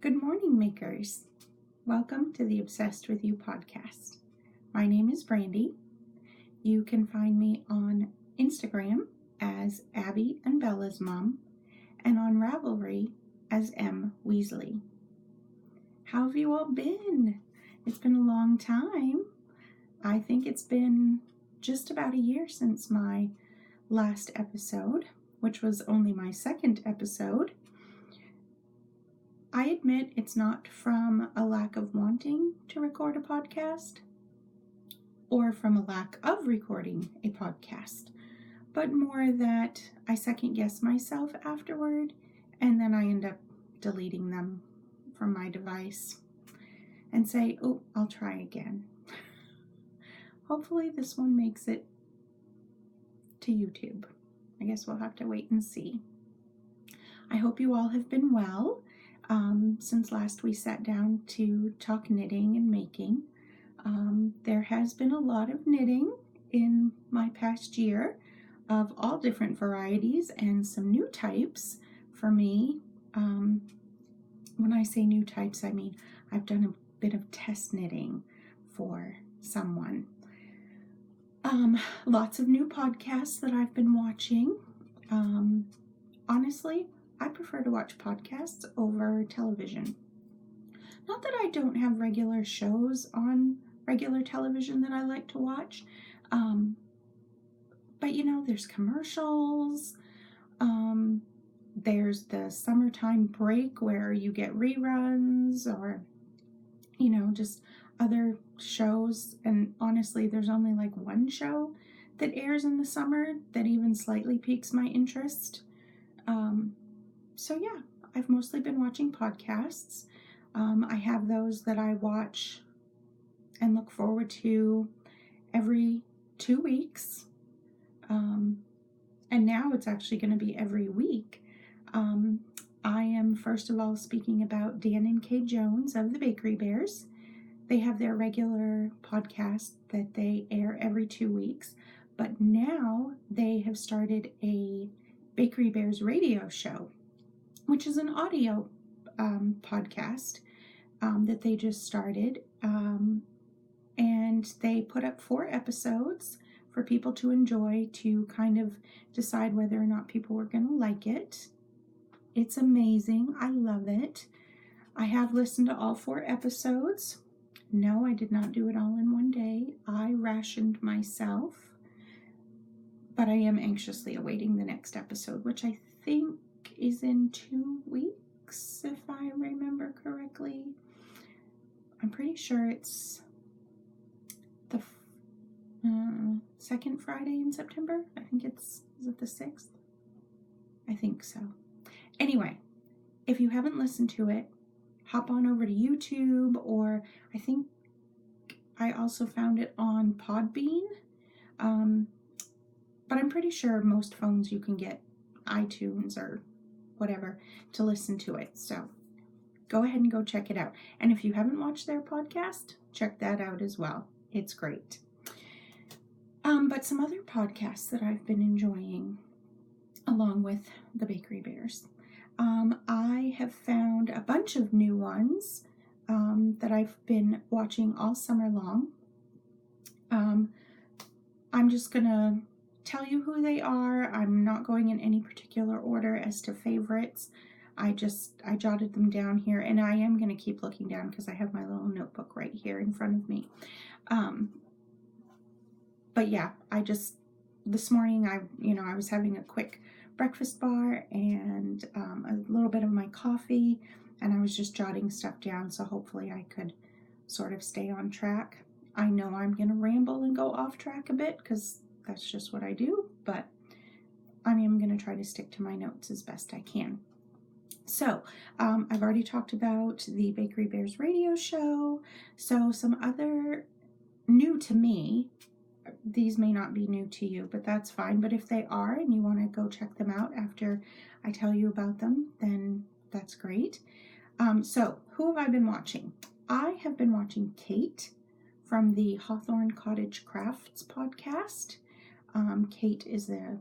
Good morning, makers. Welcome to the Obsessed With You podcast. My name is Brandy. You can find me on Instagram as Abby and Bella's mom and on Ravelry as M. Weasley. How have you all been? It's been a long time. I think it's been just about a year since my last episode, which was only my second episode. I admit it's not from a lack of wanting to record a podcast or from a lack of recording a podcast, but more that I second guess myself afterward and then I end up deleting them from my device and say, oh, I'll try again. Hopefully this one makes it to YouTube. I guess we'll have to wait and see. I hope you all have been well. Since last we sat down to talk knitting and making. There has been a lot of knitting in my past year of all different varieties and some new types for me. When I say new types, I mean I've done a bit of test knitting for someone. Lots of new podcasts that I've been watching. Honestly, I prefer to watch podcasts over television. Not that I don't have regular shows on regular television that I like to watch, but there's commercials, there's the summertime break where you get reruns or, just other shows, and honestly, there's only like one show that airs in the summer that even slightly piques my interest. So yeah, I've mostly been watching podcasts. I have those that I watch and look forward to every 2 weeks. And now it's actually going to be every week. I am first of all speaking about Dan and Kay Jones of the Bakery Bears. They have their regular podcast that they air every 2 weeks, but now they have started a Bakery Bears radio show, which is an audio podcast that they just started. And they put up 4 episodes for people to enjoy to kind of decide whether or not people were going to like it. It's amazing. I love it. I have listened to all 4 episodes. No, I did not do it all in one day. I rationed myself. But I am anxiously awaiting the next episode, which I think is in 2 weeks, if I remember correctly. I'm pretty sure it's the second Friday in September. I think is it the 6th? I think so. Anyway, if you haven't listened to it, hop on over to YouTube, or I think I also found it on Podbean. But I'm pretty sure most phones you can get iTunes or whatever to listen to it. So go ahead and go check it out. And if you haven't watched their podcast, check that out as well. It's great. But some other podcasts that I've been enjoying along with the Bakery Bears. I have found a bunch of new ones that I've been watching all summer long. I'm just going to tell you who they are. I'm not going in any particular order as to favorites. I jotted them down here, and I am going to keep looking down because I have my little notebook right here in front of me. But yeah, this morning I was having a quick breakfast bar and a little bit of my coffee, and I was just jotting stuff down, so hopefully I could sort of stay on track. I know I'm going to ramble and go off track a bit because that's just what I do, but I am going to try to stick to my notes as best I can. So, I've already talked about the Bakery Bears radio show, so some other new to me. These may not be new to you, but that's fine. But if they are and you want to go check them out after I tell you about them, then that's great. So, who have I been watching? I have been watching Kate from the Hawthorne Cottage Crafts podcast. Kate is a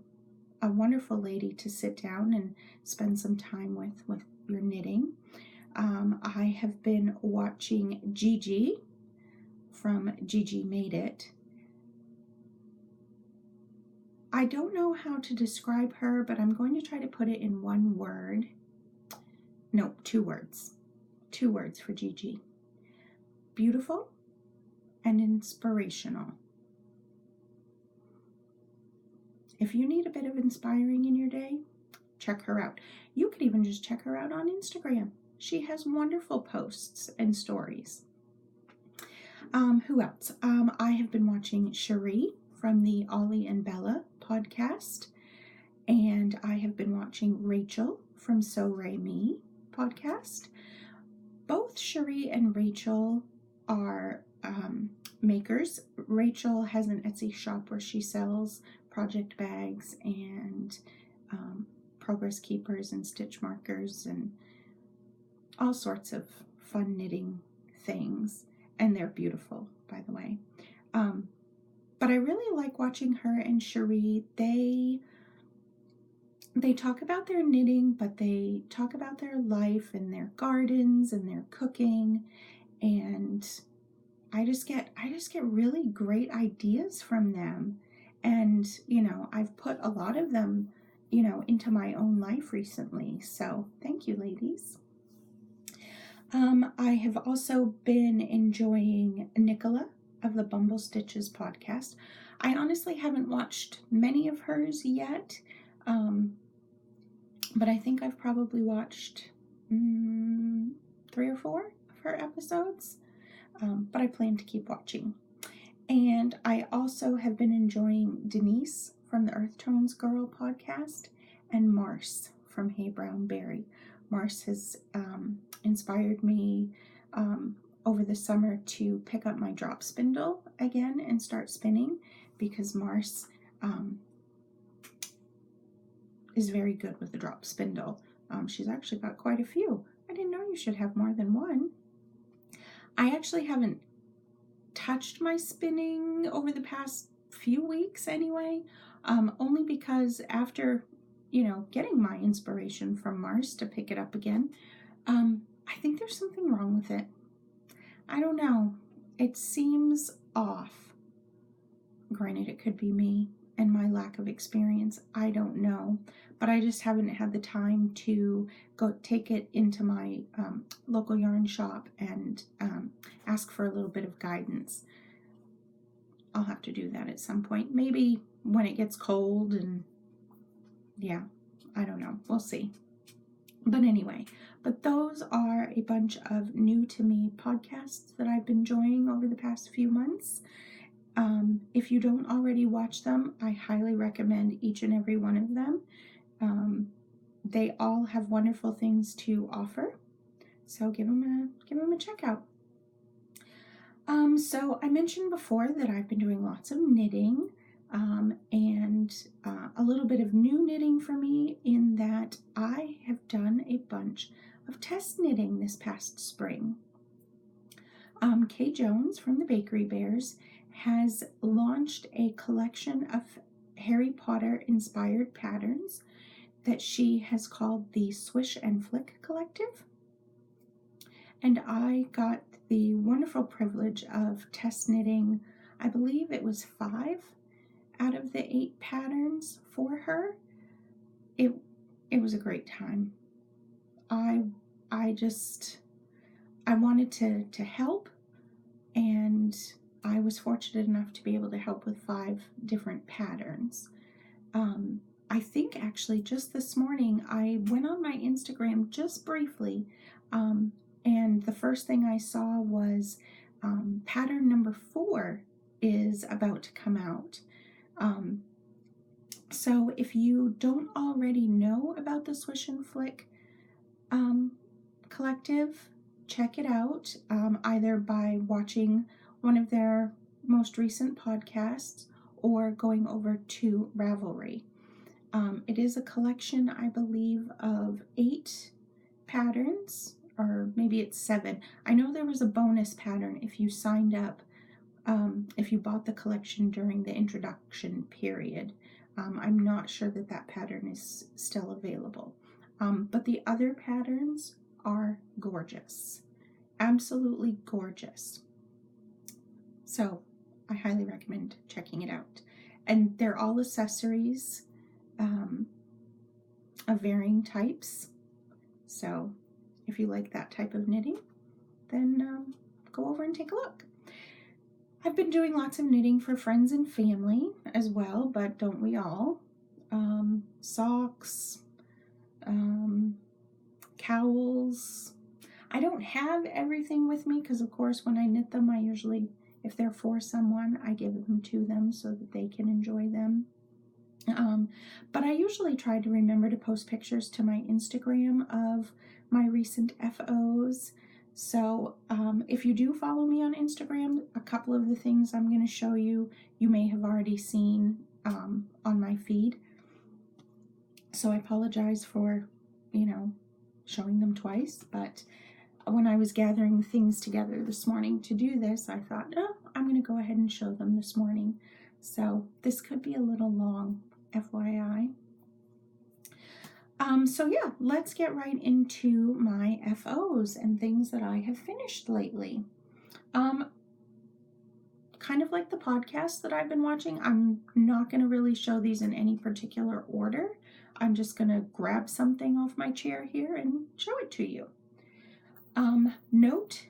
wonderful lady to sit down and spend some time with your knitting. I have been watching Gigi from Gigi Made It. I don't know how to describe her, but I'm going to try to put it in one word. No, 2 words. 2 words for Gigi. Beautiful and inspirational. If you need a bit of inspiring in your day, check her out. You could even just check her out on Instagram. She has wonderful posts and stories. Who else? I have been watching Cherie from the Ollie and Bella podcast, and I have been watching Rachel from So Ray Me podcast. Both Cherie and Rachel are makers. Rachel has an Etsy shop where she sells project bags and progress keepers and stitch markers and all sorts of fun knitting things, and they're beautiful, by the way. But I really like watching her and Cherie. They talk about their knitting, but they talk about their life and their gardens and their cooking, and I just get really great ideas from them. And I've put a lot of them into my own life recently, so thank you, ladies. I have also been enjoying Nicola of the Bumble Stitches podcast. I honestly haven't watched many of hers yet, but I think I've probably watched 3 or 4 of her episodes, but I plan to keep watching. And I also have been enjoying Denise from the Earth Tones Girl podcast and Mars from Hey Brown Berry. Mars has inspired me over the summer to pick up my drop spindle again and start spinning, because Mars is very good with the drop spindle. She's actually got quite a few. I didn't know you should have more than one. I actually haven't touched my spinning over the past few weeks anyway, only because after getting my inspiration from Mars to pick it up again, I think there's something wrong with it. I don't know. It seems off. Granted, it could be me and my lack of experience. I don't know. But I just haven't had the time to go take it into my local yarn shop and ask for a little bit of guidance. I'll have to do that at some point. Maybe when it gets cold, and yeah, I don't know. We'll see. But anyway, those are a bunch of new to me podcasts that I've been enjoying over the past few months. If you don't already watch them, I highly recommend each and every one of them. They all have wonderful things to offer, so give them a check out. So I mentioned before that I've been doing lots of knitting, and a little bit of new knitting for me in that I have done a bunch of test knitting this past spring. Kay Jones from the Bakery Bears has launched a collection of Harry Potter inspired patterns that she has called the Swish and Flick Collective. And I got the wonderful privilege of test knitting, I believe it was 5 out of the 8 patterns for her. It was a great time. I wanted to help, and I was fortunate enough to be able to help with 5 different patterns. I think actually just this morning I went on my Instagram just briefly, and the first thing I saw was pattern number 4 is about to come out. So if you don't already know about the Swish and Flick collective, check it out, either by watching one of their most recent podcasts or going over to Ravelry. It is a collection, I believe, of 8 patterns, or maybe it's 7. I know there was a bonus pattern if you signed up, if you bought the collection during the introduction period. I'm not sure that pattern is still available. But the other patterns are gorgeous. Absolutely gorgeous. So I highly recommend checking it out. And they're all accessories of varying types. So if you like that type of knitting, then go over and take a look. I've been doing lots of knitting for friends and family as well, but don't we all? Socks, cowls. I don't have everything with me because, of course, when I knit them, I usually, if they're for someone, I give them to them so that they can enjoy them. But I usually try to remember to post pictures to my Instagram of my recent FOs. So if you do follow me on Instagram, a couple of the things I'm going to show you, you may have already seen on my feed. So I apologize for, showing them twice. But when I was gathering things together this morning to do this, I thought, I'm going to go ahead and show them this morning. So this could be a little long, FYI. So yeah, let's get right into my FOs and things that I have finished lately. Kind of like the podcast that I've been watching, I'm not going to really show these in any particular order. I'm just going to grab something off my chair here and show it to you. Note,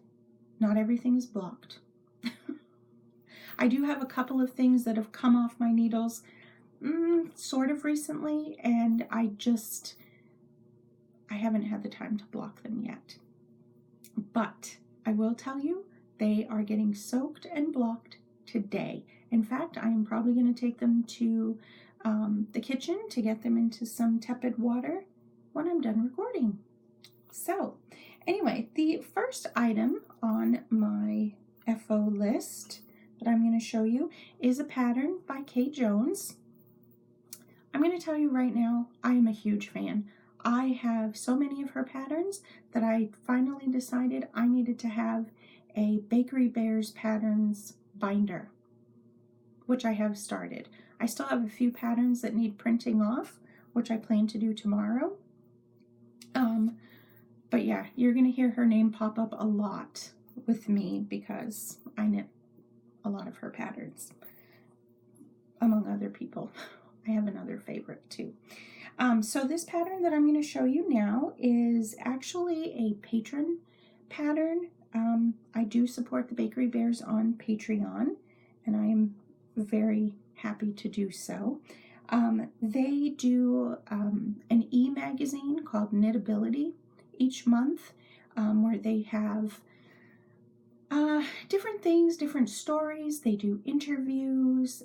not everything is blocked. I do have a couple of things that have come off my needles sort of recently, and I haven't had the time to block them yet. But I will tell you, they are getting soaked and blocked today. In fact, I am probably going to take them to the kitchen to get them into some tepid water when I'm done recording. So anyway, the first item on my FO list that I'm going to show you is a pattern by Kate Jones. I'm going to tell you right now, I am a huge fan. I have so many of her patterns that I finally decided I needed to have a Bakery Bears patterns binder, which I have started. I still have a few patterns that need printing off, which I plan to do tomorrow. But yeah, you're going to hear her name pop up a lot with me because I knit a lot of her patterns, among other people. I have another favorite too. So this pattern that I'm going to show you now is actually a patron pattern. I do support the Bakery Bears on Patreon, and I am very happy to do so. They do an e-magazine called Knitability each month, where they have different things, different stories. They do interviews.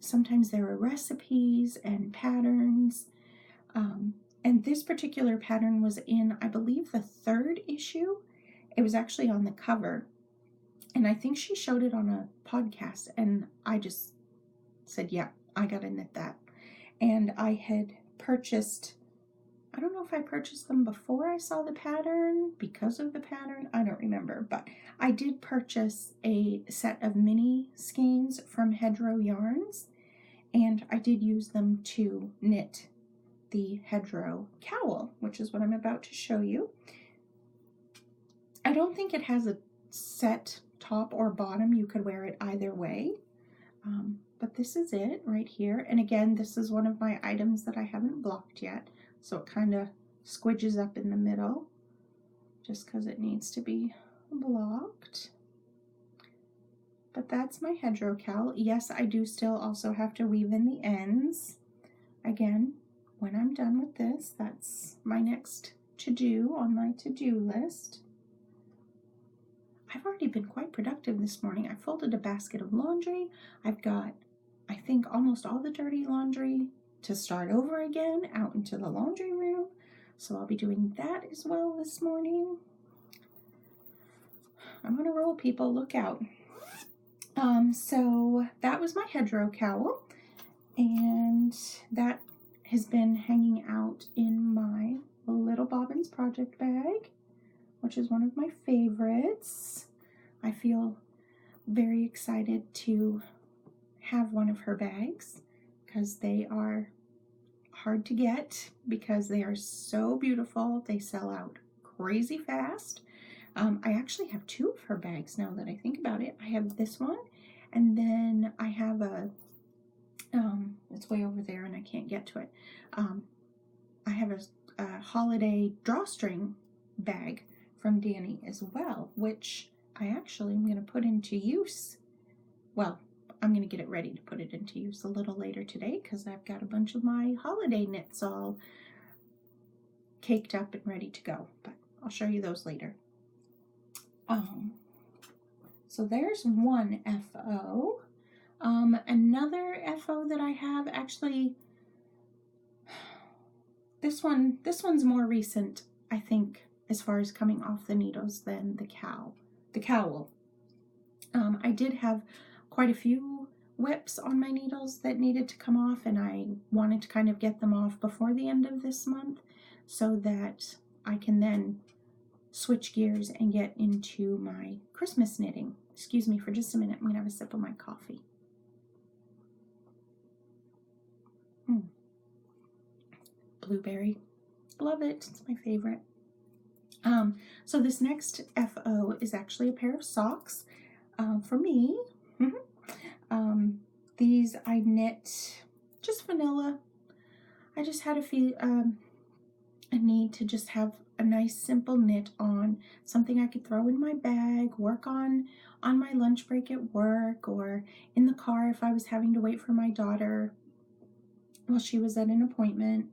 Sometimes there are recipes and patterns. And this particular pattern was in, I believe, the 3rd issue. It was actually on the cover. And I think she showed it on a podcast. And I just said, yeah, I got to knit that. And I had purchased, I don't know if I purchased them before I saw the pattern, because of the pattern, I don't remember. But I did purchase a set of mini skeins from Hedgerow Yarns. And I did use them to knit the Hedgerow cowl, which is what I'm about to show you. I don't think it has a set top or bottom. You could wear it either way. But this is it right here. And again, this is one of my items that I haven't blocked yet. So it kind of squidges up in the middle just because it needs to be blocked. But that's my Hedgerow cowl. Yes, I do still also have to weave in the ends. Again, when I'm done with this, that's my next to-do on my to-do list. I've already been quite productive this morning. I folded a basket of laundry. I've got, I think, almost all the dirty laundry to start over again out into the laundry room. So I'll be doing that as well this morning. I'm going to roll, people. Look out. So that was my Hedgerow cowl. And that has been hanging out in my Little Bobbins project bag, which is one of my favorites. I feel very excited to have one of her bags because they are hard to get because they are so beautiful. They sell out crazy fast. I actually have two of her bags now that I think about it. I have this one, and then I have it's way over there and I can't get to it. I have a holiday drawstring bag from Danny as well, which I actually am going to put into use. Well, I'm going to get it ready to put it into use a little later today because I've got a bunch of my holiday knits all caked up and ready to go, but I'll show you those later. So there's one FO. Another FO that I have, actually, this one's more recent, I think, as far as coming off the needles than the cowl. I did have quite a few whips on my needles that needed to come off, and I wanted to kind of get them off before the end of this month so that I can then switch gears and get into my Christmas knitting. Excuse me for just a minute. I'm going to have a sip of my coffee. Blueberry. Love it. It's my favorite. So this next FO is actually a pair of socks for me. These I knit just vanilla. I just had a need to just have a nice simple knit on, something I could throw in my bag, work on my lunch break at work, or in the car if I was having to wait for my daughter while she was at an appointment.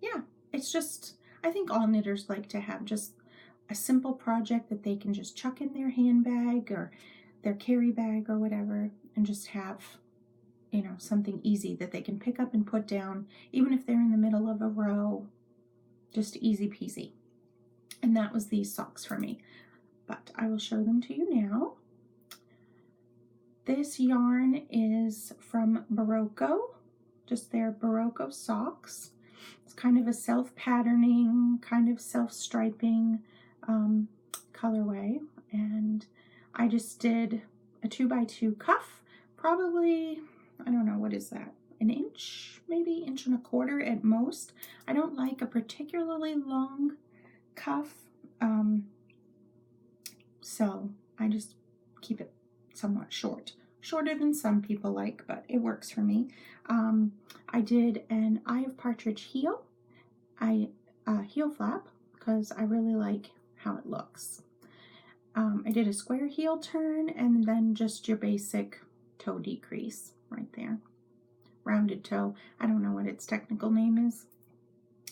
Yeah, it's just, I think all knitters like to have just a simple project that they can just chuck in their handbag or their carry bag or whatever, and just have, you know, something easy that they can pick up and put down, even if they're in the middle of a row. Just easy peasy. And that was these socks for me. But I will show them to you now. This yarn is from Barocco, just their Barocco socks. It's kind of a self-patterning, kind of self-striping colorway. And I just did a 2x2 cuff, probably, I don't know, what is that? An inch, maybe inch and a quarter at most. I don't like a particularly long cuff, so I just keep it somewhat shorter than some people like, but it works for me. I did an Eye of Partridge heel, heel flap, because I really like how it looks. I did a square heel turn and then just your basic toe decrease right there. Rounded toe. I don't know what its technical name is.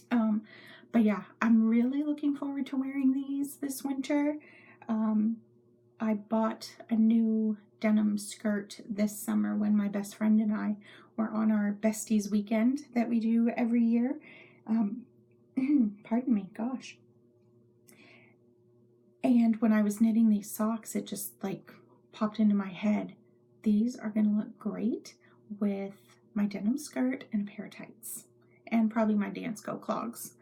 But yeah, I'm really looking forward to wearing these this winter. I bought a new denim skirt this summer when my best friend and I were on our besties weekend that we do every year. Pardon me, gosh. And when I was knitting these socks, it just like popped into my head. These are going to look great with my denim skirt and a pair of tights, and probably my Dance Go clogs.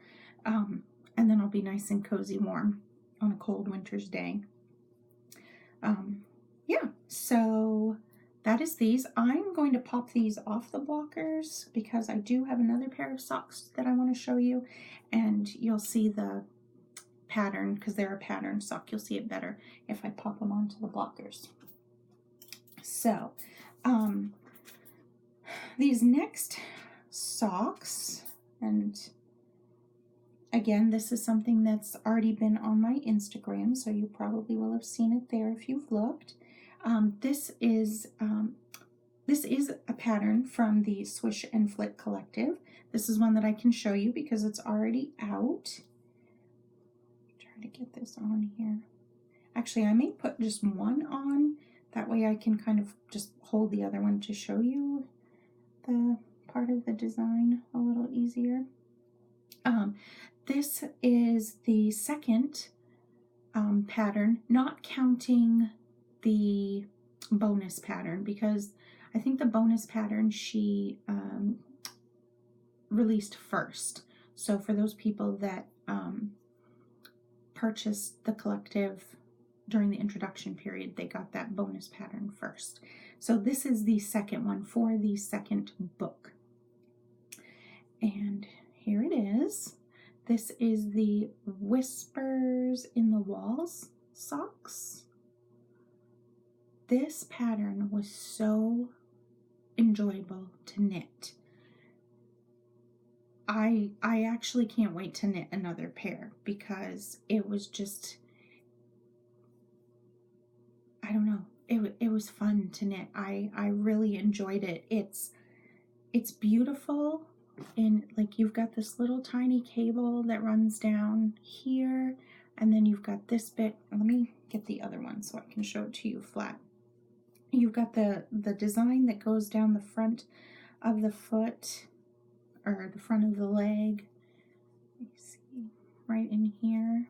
And then I'll be nice and cozy warm on a cold winter's day. Yeah, so that is these. I'm going to pop these off the blockers because I do have another pair of socks that I want to show you, and you'll see the pattern because they're a pattern sock. You'll see it better if I pop them onto the blockers. So, these next socks, and again, this is something that's already been on my Instagram, so you probably will have seen it there if you've looked. This is a pattern from the Swish and Flick Collective. This is one that I can show you because it's already out. Try to get this on here. Actually, I may put just one on. That way I can kind of just hold the other one to show you the part of the design a little easier. This is the second pattern, not counting the bonus pattern, because I think the bonus pattern she released first. So for those people that purchased the collective during the introduction period, they got that bonus pattern first. So this is the second one for the second book. And here it is. This is the Whispers in the Walls socks. This pattern was so enjoyable to knit. I actually can't wait to knit another pair because it was just, I don't know, it was fun to knit. I really enjoyed it. It's beautiful, and like you've got this little tiny cable that runs down here, and then you've got this bit. Let me get the other one so I can show it to you flat. You've got the design that goes down the front of the foot, or the front of the leg. Let me see, right in here.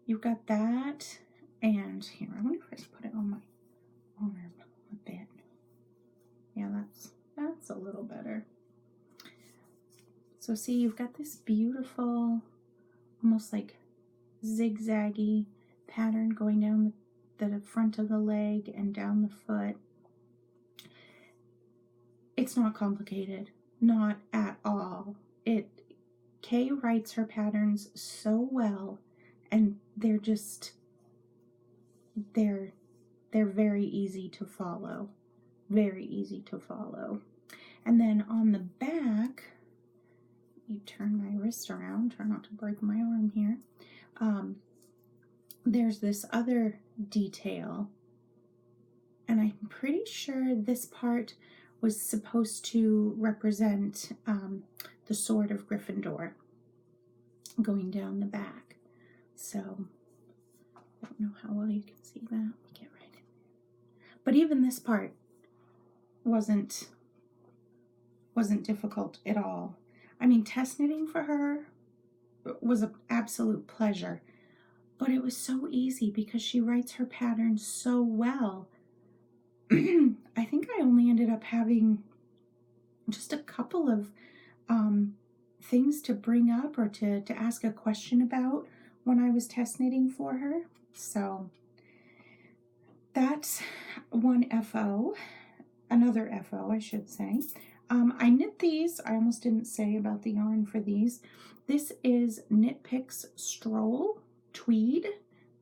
You've got that, and here, I wonder if I should put it on my arm a bit. Yeah, that's a little better. So see, you've got this beautiful, almost like zigzaggy pattern going down the front of the leg and down the foot. It's not complicated, not at all. Kay writes her patterns so well, and they're very easy to follow. Very easy to follow. And then on the back, you turn my wrist around, try not to break my arm here. There's this other detail, and I'm pretty sure this part was supposed to represent the sword of Gryffindor going down the back. So I don't know how well you can see that. Let me get right in there. But even this part wasn't difficult at all. I mean, test knitting for her was an absolute pleasure, but it was so easy because she writes her patterns so well. I think I only ended up having just a couple of things to bring up or to ask a question about when I was test knitting for her. So that's one FO, another FO, I should say. I knit these. I almost didn't say about the yarn for these. This is Knit Picks Stroll Tweed.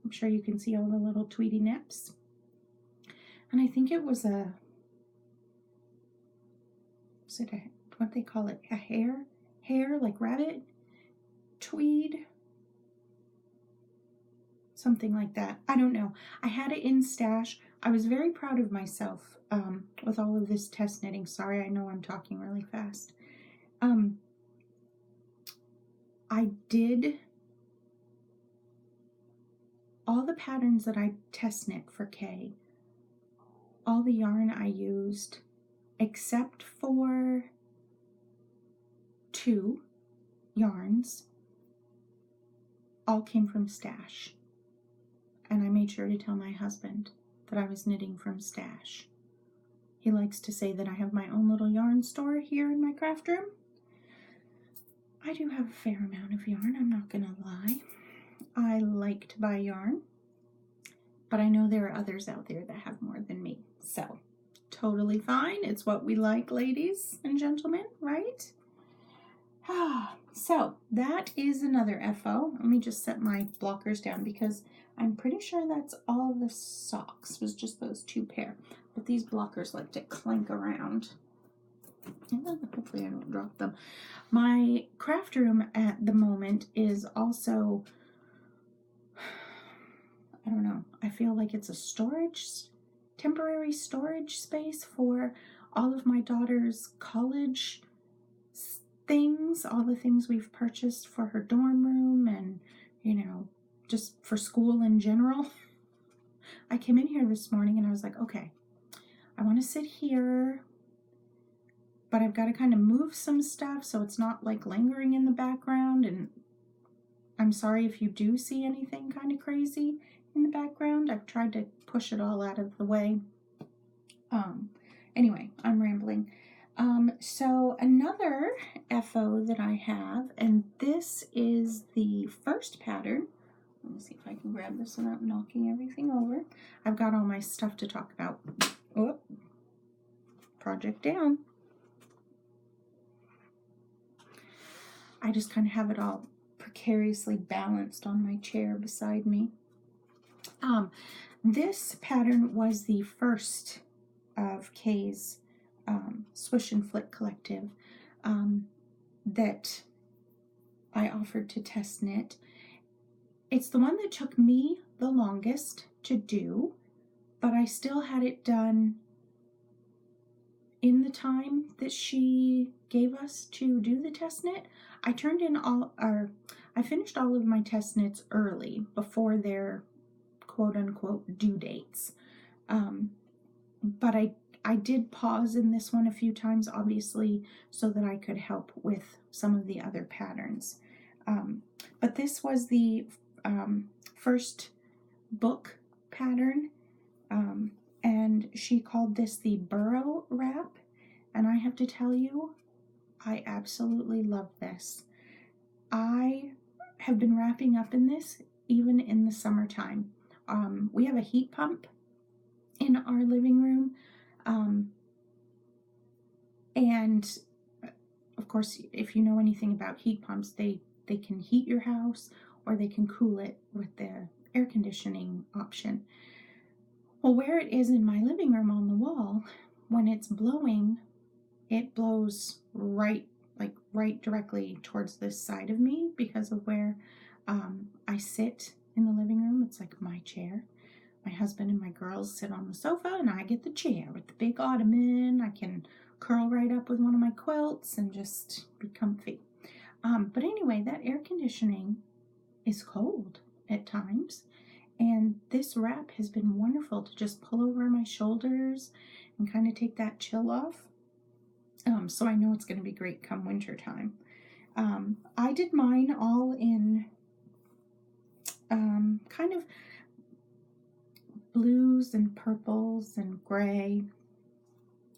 I'm sure you can see all the little tweedy nips. And I think it was what they call it, a hair, like rabbit tweed, something like that. I don't know. I had it in stash. I was very proud of myself with all of this test knitting. Sorry, I know I'm talking really fast. I did all the patterns that I test knit for Kay. All the yarn I used, except for 2 yarns, all came from stash. And I made sure to tell my husband that I was knitting from stash. He likes to say that I have my own little yarn store here in my craft room. I do have a fair amount of yarn, I'm not gonna lie. I like to buy yarn, but I know there are others out there that have more than me. So, totally fine. It's what we like, ladies and gentlemen, right? So, that is another FO. Let me just set my blockers down because I'm pretty sure that's all the socks, was just those 2 pair. But these blockers like to clank around. Hopefully I don't drop them. My craft room at the moment is also, I don't know, I feel like it's a temporary storage space for all of my daughter's college things, all the things we've purchased for her dorm room and, just for school in general. I came in here this morning and I was like, okay, I want to sit here, but I've got to kind of move some stuff so it's not like lingering in the background. And I'm sorry if you do see anything kind of crazy in the background. I've tried to push it all out of the way. Anyway, I'm rambling. So another FO that I have, and this is the first pattern. Let me see if I can grab this without knocking everything over. I've got all my stuff to talk about. Oh, project down. I just kind of have it all precariously balanced on my chair beside me. This pattern was the first of Kay's Swish and Flick collective that I offered to test knit. It's the one that took me the longest to do, but I still had it done in the time that she gave us to do the test knit. I finished all of my test knits early before their quote-unquote due dates. But I did pause in this one a few times, obviously, so that I could help with some of the other patterns. But this was the first book pattern, and she called this the Burrow Wrap, and I have to tell you, I absolutely love this. I have been wrapping up in this even in the summertime. We have a heat pump in our living room, and of course, if you know anything about heat pumps, they can heat your house or they can cool it with the air conditioning option. Well, where it is in my living room on the wall, when it's blowing, it blows right directly towards this side of me because of where I sit in the living room. It's like my chair. My husband and my girls sit on the sofa, and I get the chair with the big ottoman. I can curl right up with one of my quilts and just be comfy. But anyway, that air conditioning is cold at times, and this wrap has been wonderful to just pull over my shoulders and kind of take that chill off. So I know it's going to be great come winter time. I did mine all in kind of blues and purples and gray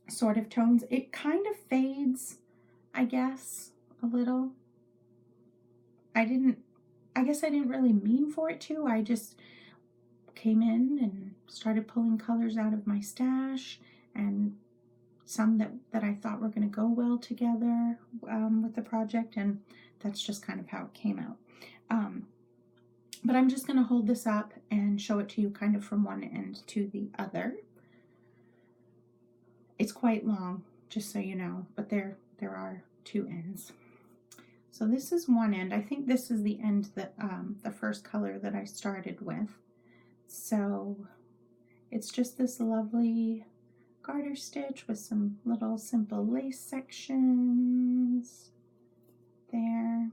sort of tones. It kind of fades, I guess, a little. I guess I didn't really mean for it to. I just came in and started pulling colors out of my stash, and some that I thought were going to go well together with the project, and that's just kind of how it came out. But I'm just going to hold this up and show it to you kind of from one end to the other. It's quite long, just so you know, but there are two ends. So this is one end. I think this is the end that the first color that I started with. So it's just this lovely garter stitch with some little simple lace sections there.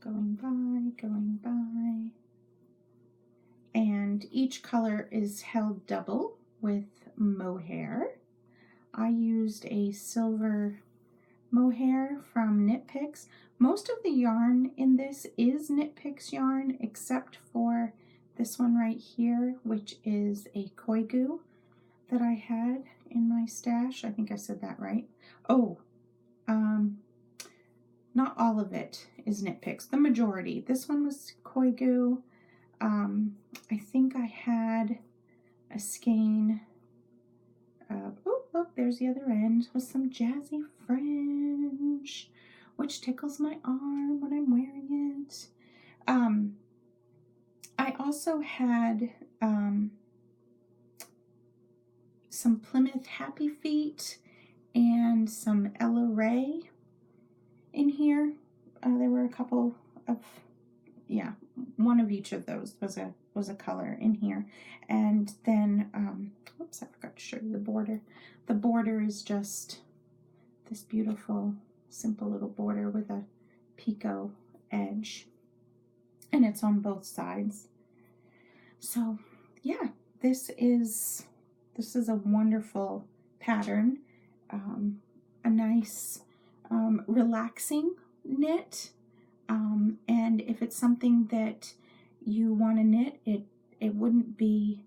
Going by. And each color is held double with mohair. I used a silver mohair from Knit Picks. Most of the yarn in this is Knit Picks yarn, except for this one right here, which is a Koigu that I had in my stash. I think I said that right. Oh, not all of it is Knit Picks. The majority. This one was Koigu. I think I had a skein of, oh, there's the other end, with some jazzy French, which tickles my arm when I'm wearing it. I also had some Plymouth Happy Feet and some Ella Rae in here. There were a couple of, one of each of those was a color in here. And then, oops, I forgot to show you the border. The border is just this beautiful, simple little border with a picot edge. And it's on both sides. So, yeah, this is a wonderful pattern. A nice, relaxing knit. And if it's something that you want to knit, it wouldn't be,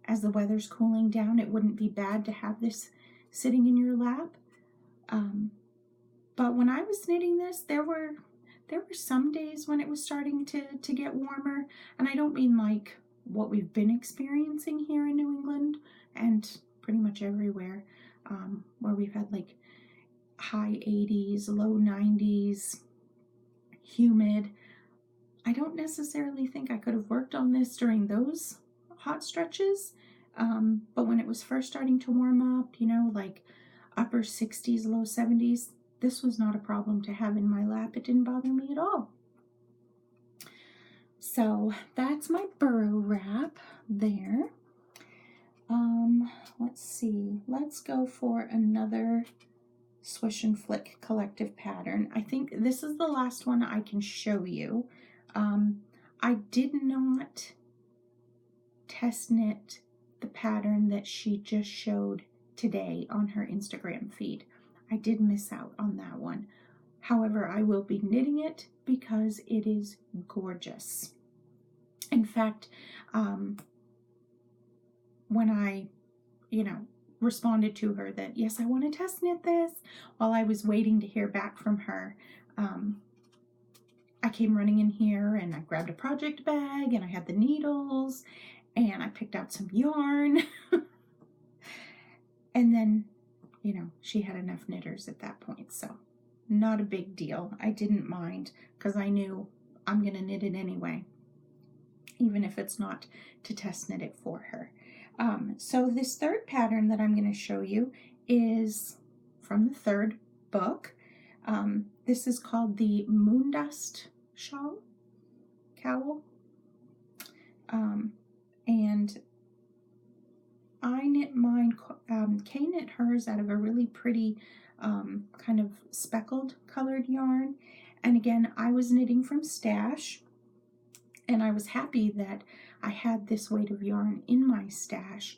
as the weather's cooling down, it wouldn't be bad to have this sitting in your lap. But when I was knitting this, there were some days when it was starting to get warmer, and I don't mean like what we've been experiencing here in New England and pretty much everywhere. where we've had like high 80s, low 90s, humid. I don't necessarily think I could have worked on this during those hot stretches, but when it was first starting to warm up, like upper 60s, low 70s, this was not a problem to have in my lap. It didn't bother me at all. So that's my burrow wrap there. Let's see. Let's go for another Swish and Flick collective pattern. I think this is the last one I can show you. I did not test knit the pattern that she just showed today on her Instagram feed. I did miss out on that one. However, I will be knitting it because it is gorgeous. In fact, when I, responded to her that, yes, I want to test knit this, while I was waiting to hear back from her, I came running in here and I grabbed a project bag and I had the needles and I picked out some yarn. And then, she had enough knitters at that point, so not a big deal. I didn't mind because I knew I'm going to knit it anyway, even if it's not to test knit it for her. So this third pattern that I'm going to show you is from the third book. This is called the Moondust Cowl. And I knit mine, Kay knit hers out of a really pretty kind of speckled colored yarn. And again, I was knitting from stash, and I was happy that I had this weight of yarn in my stash.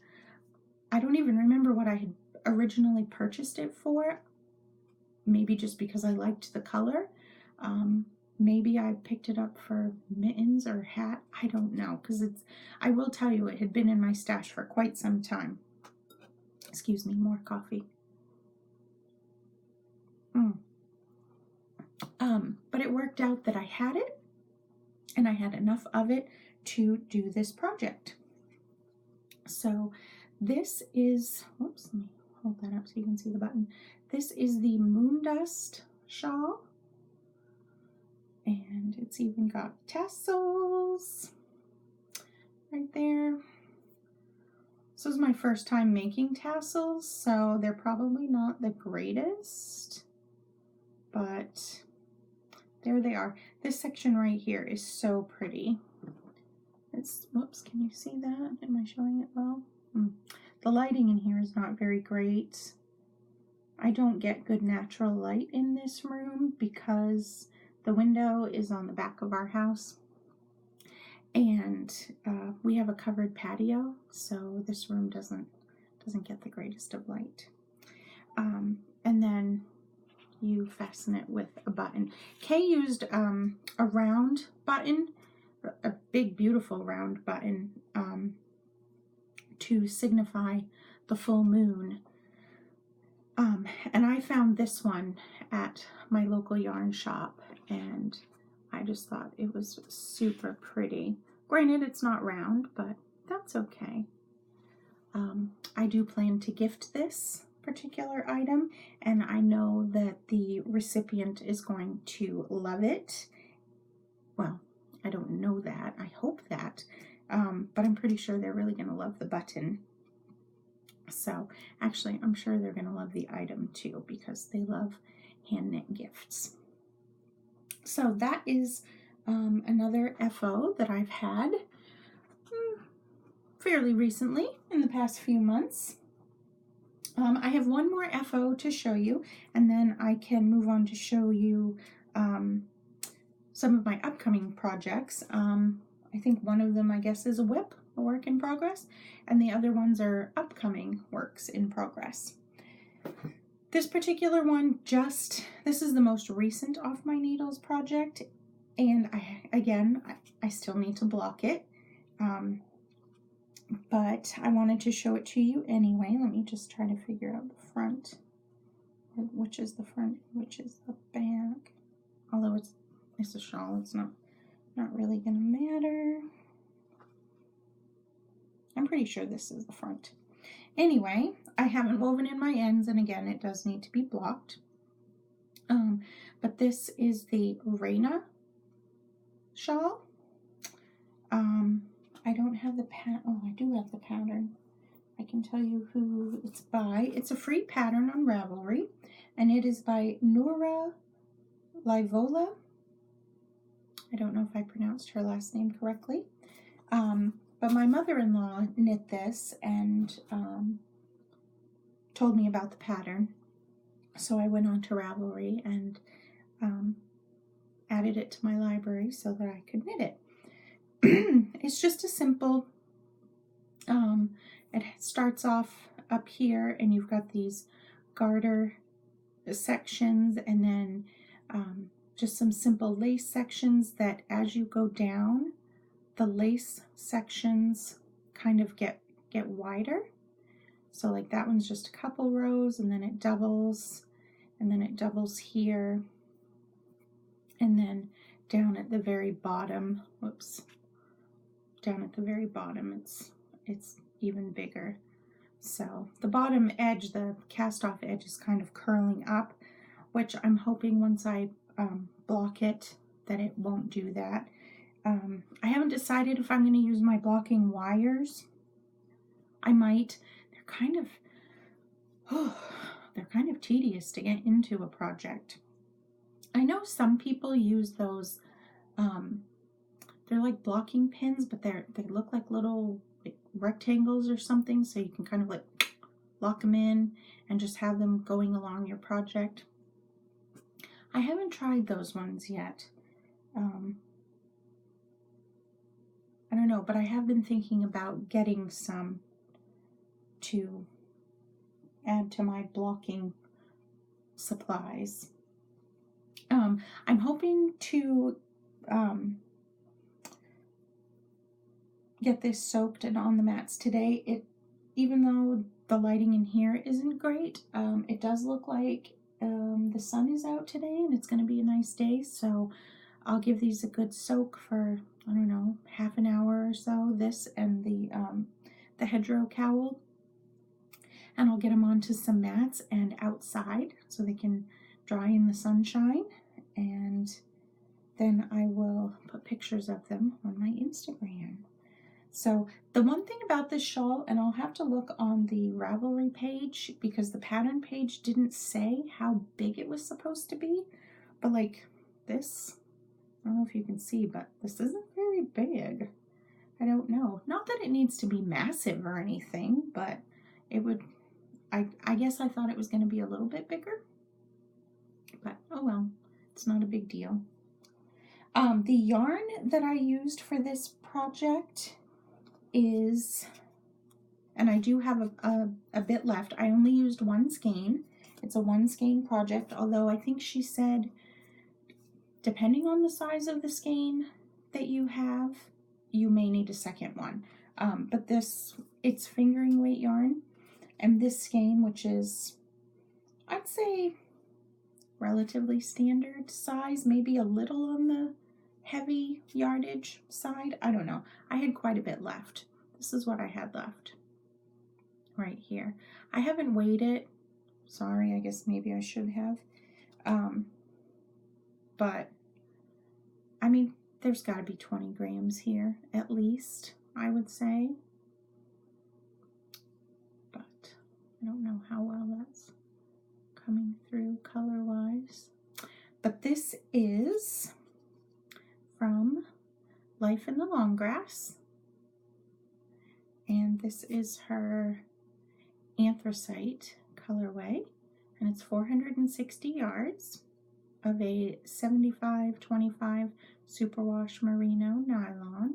I don't even remember what I had originally purchased it for. Maybe just because I liked the color. Maybe I picked it up for mittens or hat. I don't know, because I will tell you, it had been in my stash for quite some time. Excuse me, more coffee. But it worked out that I had it, and I had enough of it to do this project. So this is, whoops, let me hold that up so you can see the button. This is the Moondust shawl, and it's even got tassels right there. This was my first time making tassels, so they're probably not the greatest, but there they are. This section right here is so pretty. Whoops, can you see that? Am I showing it well? The lighting in here is not very great. I don't get good natural light in this room because the window is on the back of our house, and we have a covered patio, so this room doesn't get the greatest of light. And then you fasten it with a button. Kay used a round button, a big beautiful round button, to signify the full moon. And I found this one at my local yarn shop, and I just thought it was super pretty. Granted, it's not round, but that's okay. I do plan to gift this particular item, and I know that the recipient is going to love it. Well, I don't know that. I hope that. But I'm pretty sure they're really going to love the button. So actually, I'm sure they're going to love the item too, because they love hand knit gifts. So that is another FO that I've had fairly recently, in the past few months. I have one more FO to show you, and then I can move on to show you some of my upcoming projects. I think one of them, I guess, is a WIP, a work in progress, and the other ones are upcoming works in progress. This particular one, this is the most recent Off My Needles project, and I still need to block it, but I wanted to show it to you anyway. Let me just try to figure out the front, which is the front, which is the back, although it's a shawl, it's not really gonna matter. I'm pretty sure this is the front. Anyway, I haven't woven in my ends, and again, it does need to be blocked. But this is the Reina shawl. I don't have the I do have the pattern. I can tell you who it's by. It's a free pattern on Ravelry, and it is by Nora Livola. I don't know if I pronounced her last name correctly. But my mother-in-law knit this and told me about the pattern. So I went on to Ravelry and added it to my library so that I could knit it. It's just a simple, it starts off up here and you've got these garter sections and then just some simple lace sections that as you go down, the lace sections kind of get wider. So like that one's just a couple rows and then it doubles here, and then down at the very bottom, down at the very bottom it's even bigger. So the bottom edge, the cast off edge, is kind of curling up, which I'm hoping once I block it that it won't do that. I haven't decided if I'm going to use my blocking wires. I might. They're kind of tedious to get into a project. I know some people use those. They're like blocking pins, but they look like little rectangles or something, so you can kind of like lock them in and just have them going along your project. I haven't tried those ones yet. I don't know, but I have been thinking about getting some to add to my blocking supplies. I'm hoping to get this soaked and on the mats today. Even though the lighting in here isn't great, it does look like the sun is out today and it's going to be a nice day, so I'll give these a good soak for, I don't know, half an hour or so, this and the hedgerow cowl, and I'll get them onto some mats and outside so they can dry in the sunshine, and then I will put pictures of them on my Instagram. So the one thing about this shawl, and I'll have to look on the Ravelry page because the pattern page didn't say how big it was supposed to be, but like this, I don't know if you can see, but this isn't very big. I don't know. Not that it needs to be massive or anything, but it would, I guess I thought it was going to be a little bit bigger, but oh well, it's not a big deal. The yarn that I used for this project is, and I do have a bit left. I only used one skein. It's a one skein project, although I think she said depending on the size of the skein that you have, you may need a second one. But it's fingering weight yarn, and this skein, which is, I'd say, relatively standard size, maybe a little on the heavy yardage side. I don't know. I had quite a bit left. This is what I had left right here. I haven't weighed it. Sorry, I guess maybe I should have. But I mean, there's got to be 20 grams here at least, I would say. But I don't know how well that's coming through color-wise. But this is from Life in the Long Grass. And this is her anthracite colorway. And it's 460 yards of a 75-25 superwash merino nylon.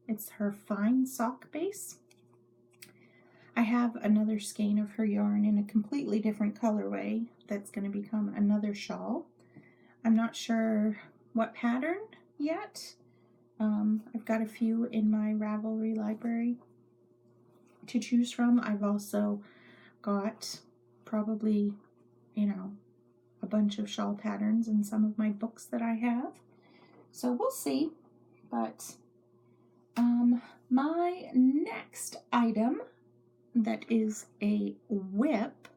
It's her fine sock base. I have another skein of her yarn in a completely different colorway that's going to become another shawl. I'm not sure what pattern yet. I've got a few in my Ravelry library to choose from. I've also got probably, a bunch of shawl patterns in some of my books that I have. So we'll see. But my next item that is a whip.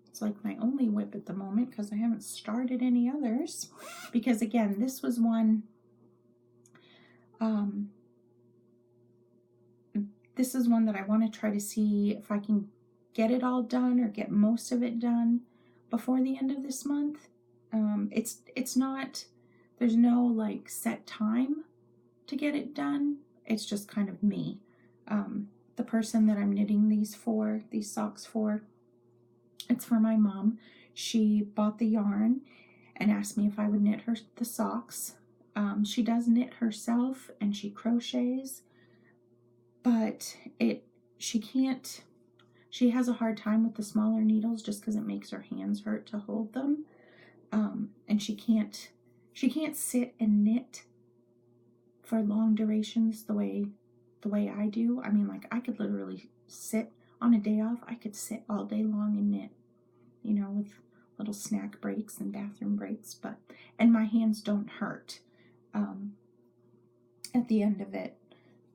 It's like my only whip at the moment because I haven't started any others. Because again, this was one, this is one that I want to try to see if I can get it all done or get most of it done before the end of this month. It's not, there's no like set time to get it done. It's just kind of me. The person that I'm knitting these socks for, it's for my mom. She bought the yarn and asked me if I would knit her the socks. She does knit herself and she crochets, but she has a hard time with the smaller needles just because it makes her hands hurt to hold them. And she can't sit and knit for long durations the way I do. I mean, like, I could literally sit on a day off. I could sit all day long and knit, with little snack breaks and bathroom breaks, and my hands don't hurt at the end of it,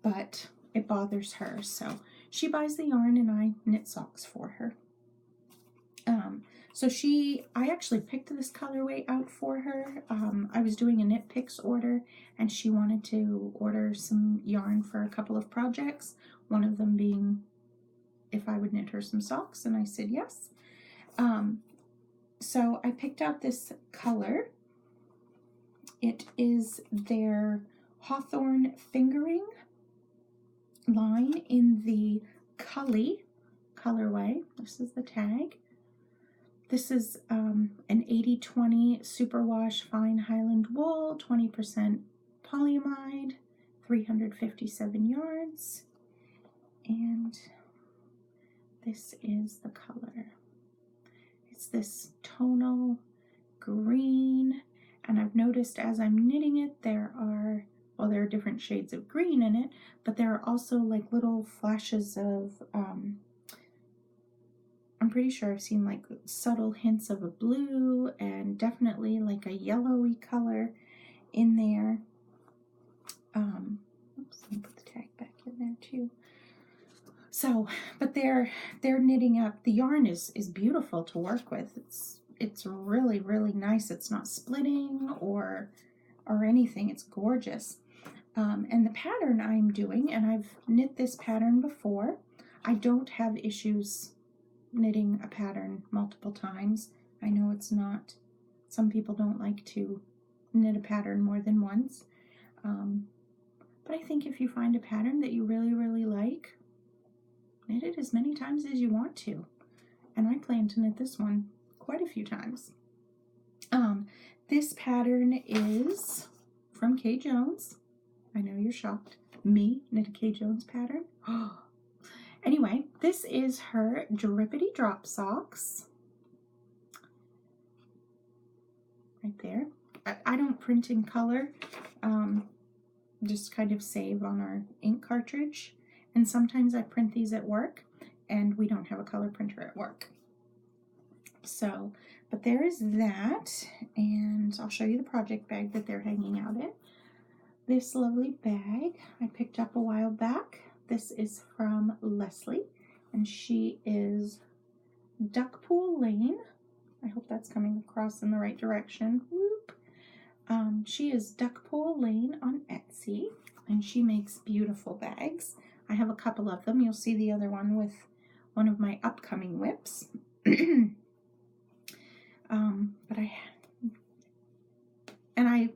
but it bothers her. So she buys the yarn and I knit socks for her. I actually picked this colorway out for her. I was doing a Knit Picks order and she wanted to order some yarn for a couple of projects, one of them being if I would knit her some socks, and I said yes. So I picked out this color. It is their Hawthorne Fingering line in the Cully colorway. This is the tag. This is an 80/20 superwash fine Highland wool, 20% polyamide, 357 yards, and this is the color. It's this tonal green, and I've noticed as I'm knitting it there are different shades of green in it, but there are also like little flashes of I'm pretty sure I've seen like subtle hints of a blue and definitely like a yellowy color in there. Oops, let me put the tag back in there too. So, but they're knitting up. The yarn is beautiful to work with. It's really, really nice. It's not splitting or anything. It's gorgeous. And the pattern I'm doing, and I've knit this pattern before. I don't have issues knitting a pattern multiple times. I know it's not, some people don't like to knit a pattern more than once. But I think if you find a pattern that you really, really like, knit it as many times as you want to. And I plan to knit this one quite a few times. This pattern is from Kay Jones. I know you're shocked. Me knit a Kay Jones pattern. Anyway, this is her Drippity Drop socks. Right there. I don't print in color. Just kind of save on our ink cartridge. And sometimes I print these at work, and we don't have a color printer at work. So, but there is that, and I'll show you the project bag that they're hanging out in. This lovely bag I picked up a while back. This is from Leslie, and she is Duckpool Lane. I hope that's coming across in the right direction. Whoop. She is Duckpool Lane on Etsy, and she makes beautiful bags. I have a couple of them. You'll see the other one with one of my upcoming whips.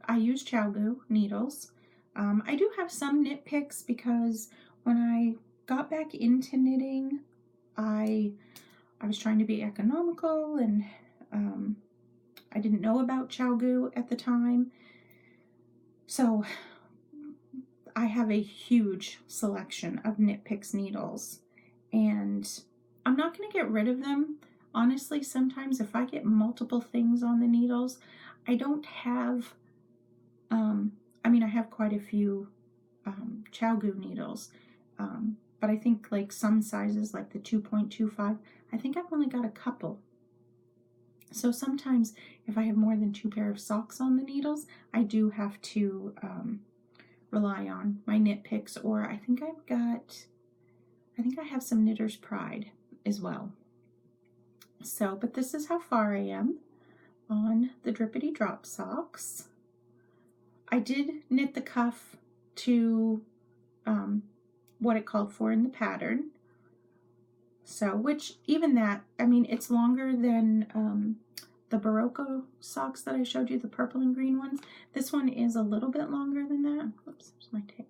I use ChiaoGoo needles. I do have some Knit Picks because when I got back into knitting, I was trying to be economical, and I didn't know about ChiaoGoo at the time. So I have a huge selection of Knit Picks needles, and I'm not going to get rid of them. Honestly, sometimes if I get multiple things on the needles, I don't have, I have quite a few ChiaoGoo needles, but I think like some sizes, like the 2.25, I think I've only got a couple. So sometimes if I have more than 2 pair of socks on the needles, I do have to rely on my Knit Picks, or I think I think I have some Knitter's Pride as well. So, but this is how far I am on the Drippity Drop socks. I did knit the cuff to what it called for in the pattern. So, which even that, I mean, it's longer than the Barocco socks that I showed you, the purple and green ones. This one is a little bit longer than that. Oops, there's my tail.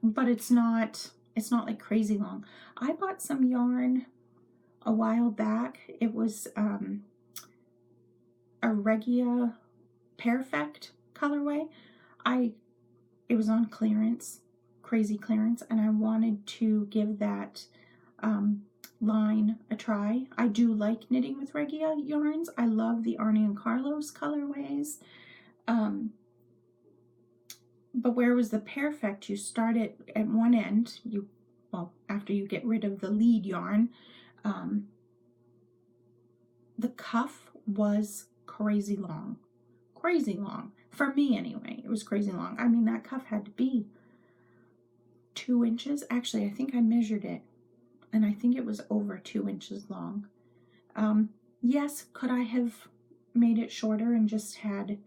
But it's not like crazy long. I bought some yarn a while back. It was a Regia Perfect colorway. It was on clearance, crazy clearance, and I wanted to give that line a try. I do like knitting with Regia yarns. I love the Arnie and Carlos colorways. But where was the Perfect, you start it at one end, after you get rid of the lead yarn, the cuff was crazy long. For me anyway, it was crazy long. I mean, that cuff had to be 2 inches. Actually, I think I measured it, and I think it was over 2 inches long. Yes, could I have made it shorter and just had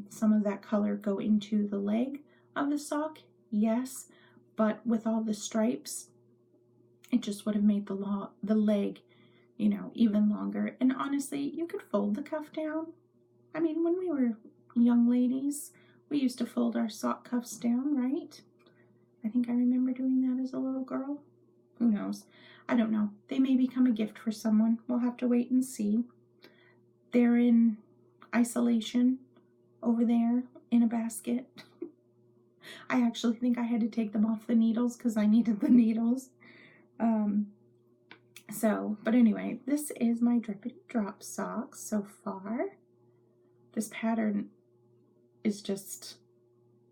some of that color go into the leg of the sock? Yes, but with all the stripes, it just would have made the leg, even longer. And honestly, you could fold the cuff down. I mean, when we were young ladies, we used to fold our sock cuffs down, right? I think I remember doing that as a little girl. Who knows? I don't know. They may become a gift for someone. We'll have to wait and see. They're in isolation over there in a basket. I actually think I had to take them off the needles because I needed the needles. But anyway, this is my Drippity Drop socks so far. This pattern is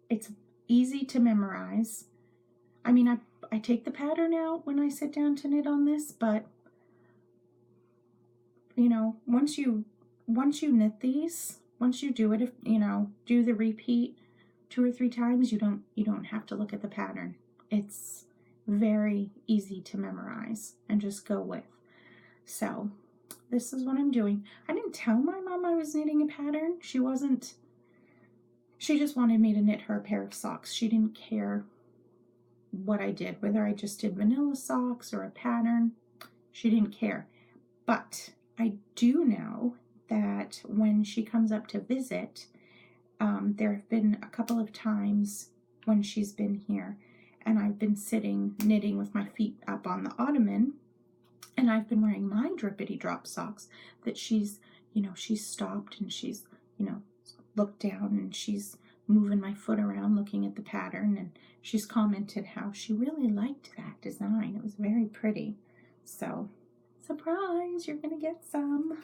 it's easy to memorize. I mean, I take the pattern out when I sit down to knit on this, but once you knit these, once you do it, do the repeat 2 or 3 times, you don't have to look at the pattern. It's very easy to memorize and just go with. So this is what I'm doing. I didn't tell my mom I was knitting a pattern. She just wanted me to knit her a pair of socks. She didn't care what I did, whether I just did vanilla socks or a pattern. She didn't care. But I do know that when she comes up to visit, there have been a couple of times when she's been here, and I've been sitting knitting with my feet up on the ottoman, and I've been wearing my Drippity Drop socks that she's stopped and she's, looked down and she's moving my foot around looking at the pattern, and she's commented how she really liked that design. It was very pretty. So, surprise, you're gonna get some.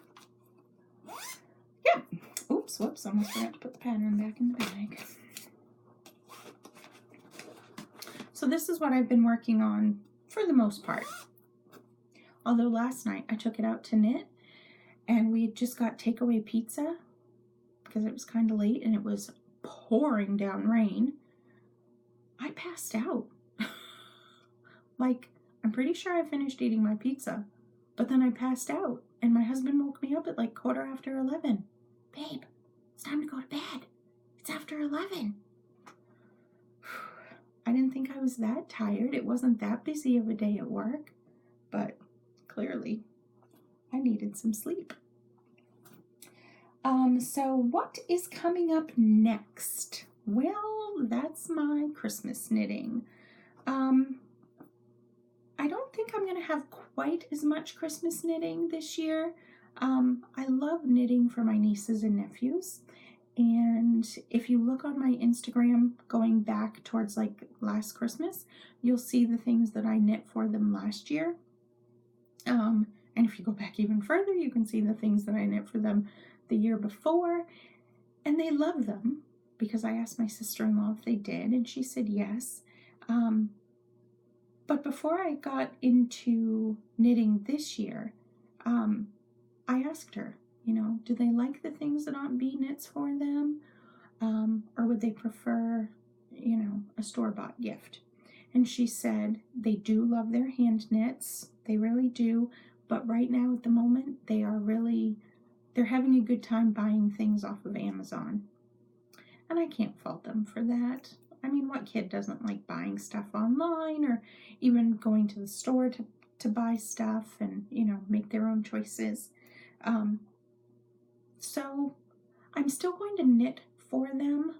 Yeah. Oops, whoops, almost forgot to put the pattern back in the bag. So this is what I've been working on for the most part. Although last night I took it out to knit, and we just got takeaway pizza because it was kind of late and it was pouring down rain. I passed out. I'm pretty sure I finished eating my pizza, but then I passed out, and my husband woke me up at 11:15. Babe, it's time to go to bed. It's after 11. I didn't think I was that tired. It wasn't that busy of a day at work, but clearly I needed some sleep. So what is coming up next? Well, that's my Christmas knitting. I don't think I'm going to have quite as much Christmas knitting this year. I love knitting for my nieces and nephews. And if you look on my Instagram going back towards last Christmas, you'll see the things that I knit for them last year. And if you go back even further, you can see the things that I knit for them the year before. And they love them because I asked my sister-in-law if they did, and she said yes. But before I got into knitting this year, I asked her, do they like the things that Aunt Bee knits for them? Or would they prefer, a store-bought gift? and she said they do love their hand knits. They really do. But right now at the moment, they're having a good time buying things off of Amazon. And I can't fault them for that. I mean, what kid doesn't like buying stuff online or even going to the store to buy stuff and, make their own choices? So I'm still going to knit for them.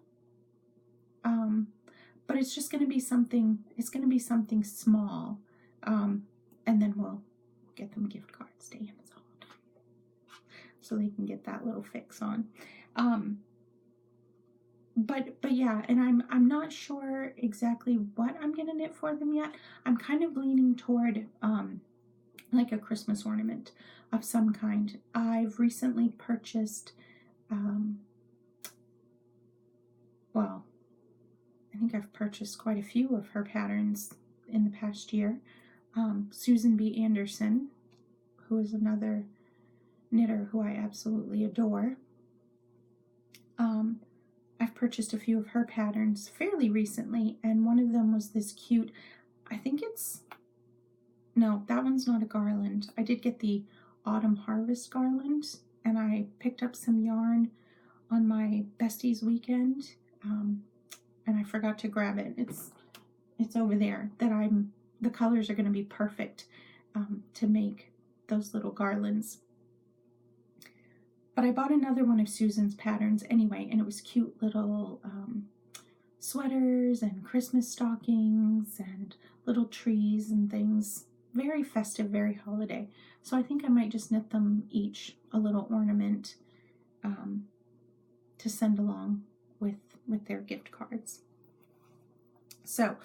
But it's just going to be something small. And then we'll get them gift cards to Amazon so they can get that little fix on. But yeah, and I'm not sure exactly what I'm gonna knit for them yet. I'm kind of leaning toward like a Christmas ornament of some kind. I've recently purchased well, I think I've purchased quite a few of her patterns in the past year. Susan B. Anderson, who is another knitter who I absolutely adore. I've purchased a few of her patterns fairly recently, and one of them was this cute, no, that one's not a garland. I did get the Autumn Harvest garland, and I picked up some yarn on my besties weekend, and I forgot to grab it. It's over there. The colors are going to be perfect to make those little garlands. But I bought another one of Susan's patterns anyway, and it was cute little sweaters and Christmas stockings and little trees and things. Very festive, very holiday. So I think I might just knit them each a little ornament to send along with their gift cards. So